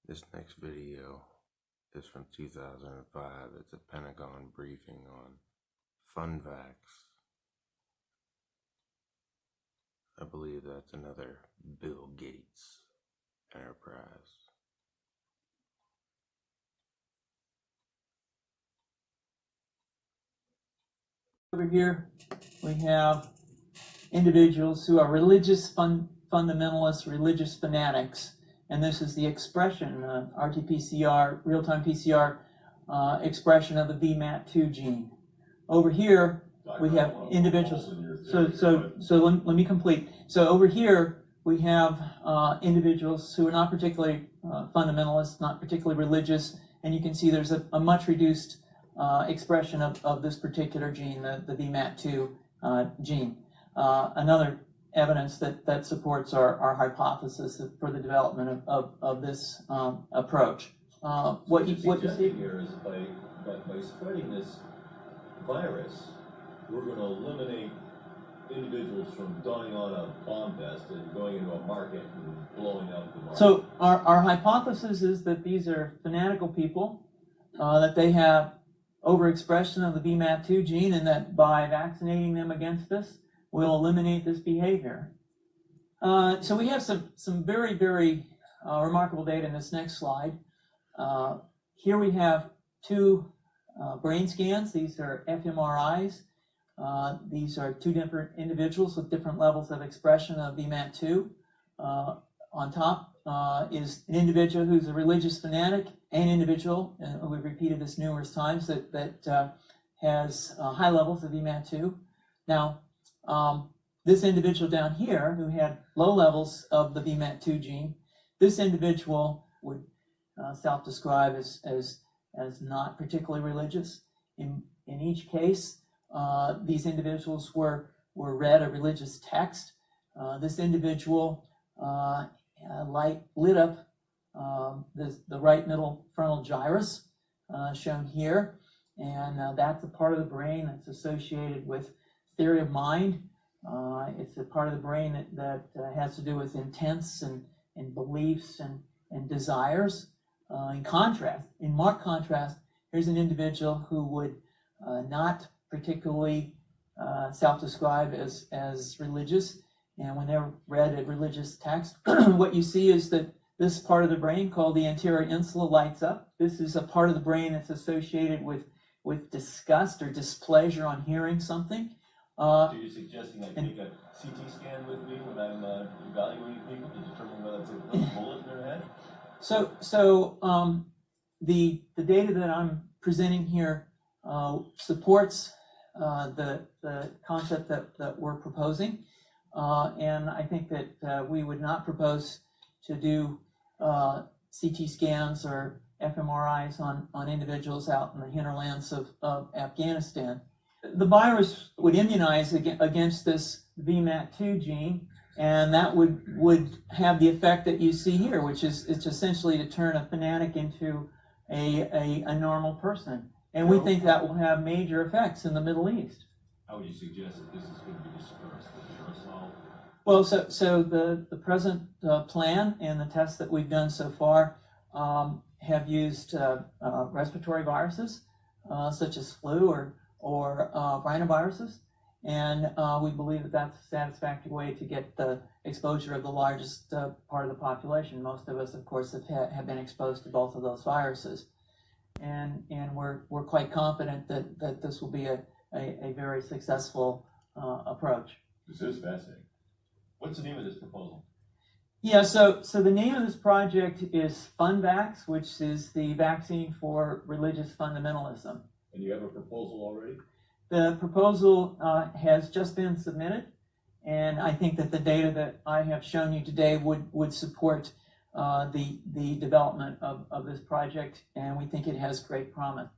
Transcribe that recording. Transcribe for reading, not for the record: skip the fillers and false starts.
This next video is from 2005. It's a Pentagon briefing on FunVax. I believe that's another Bill Gates enterprise. Over here, we have individuals who are religious fundamentalists, religious fanatics, and this is the expression, RT-PCR, real-time PCR expression of the VMAT2 gene. Over here, we have individuals. So let me complete. So over here, we have individuals who are not particularly fundamentalist, not particularly religious, and you can see there's a much reduced expression of this particular gene, the VMAT2 gene. Another evidence that supports our hypothesis for the development of this approach. What you see here is by spreading this virus, we're going to eliminate individuals from dying on a bomb vest and going into a market and blowing up the market. So our hypothesis is that these are fanatical people, that they have overexpression of the VMAT2 gene, and that by vaccinating them against this, we'll eliminate this behavior. So we have some very, very remarkable data in this next slide. Here we have two brain scans. These are fMRIs. These are two different individuals with different levels of expression of VMAT2. On top is an individual who's a religious fanatic, an individual, and we've repeated this numerous times, that has high levels of VMAT2. Now, this individual down here who had low levels of the VMAT2 gene, this individual would self-describe as not particularly religious. In each case, these individuals were read a religious text. This individual lit up the right middle frontal gyrus, shown here, and that's a part of the brain that's associated with theory of mind. It's a part of the brain that has to do with intents and beliefs and desires. In marked contrast, here's an individual who would not particularly self-describe as religious, and when they're read a religious text, what you see is that this part of the brain called the anterior insula lights up. This is a part of the brain that's associated with disgust or displeasure on hearing something. So you're suggesting I take a CT scan with me when I'm evaluating people to determine whether it's a bullet in their head? So the data that I'm presenting here supports the concept that we're proposing, and I think that we would not propose to do CT scans or fMRIs on individuals out in the hinterlands of Afghanistan. The virus would immunize against this VMAT2 gene, and that would have the effect that you see here, which is it's essentially to turn a fanatic into a normal person. And we think that will have major effects in the Middle East. How would you suggest that this is going to be dispersed, the aerosol? Well, so the present plan and the tests that we've done so far have used respiratory viruses, such as flu or rhinoviruses, and we believe that that's a satisfactory way to get the exposure of the largest part of the population. Most of us, of course, have been exposed to both of those viruses, and we're quite confident that this will be a very successful approach. This is fascinating. What's the name of this proposal? Yeah, so the name of this project is FunVax, which is the vaccine for religious fundamentalism. And you have a proposal already? The proposal has just been submitted, and I think that the data that I have shown you today would support the development of this project, and we think it has great promise.